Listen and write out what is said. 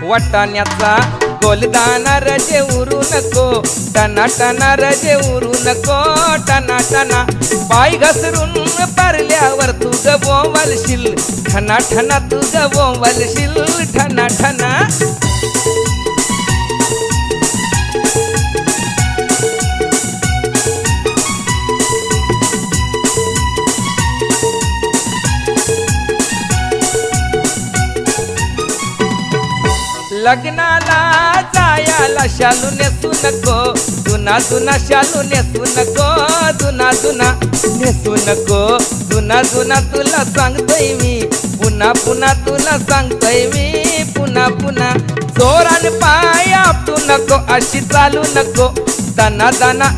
वाटाण्याचा गोलदाना रजे उरू नको, टना टना रजे उरू नको, टना टना पाय घसरून पारल्यावर तू बोंबलशील, ठना ठना तू बोंबलशील, ठना ठना. लग्नाला जायाला शालू नेसू नको, जुना जुना शालू नेसू नको, जुना जुना नेसू नको, जुना जुना तुला सांगतोय मी, पुन्हा पुन्हा तुला सांगतोय मी, पुन्हा पुन्हा. जोरान पाय आपटू नको, अशी चालू नको, दाना दाना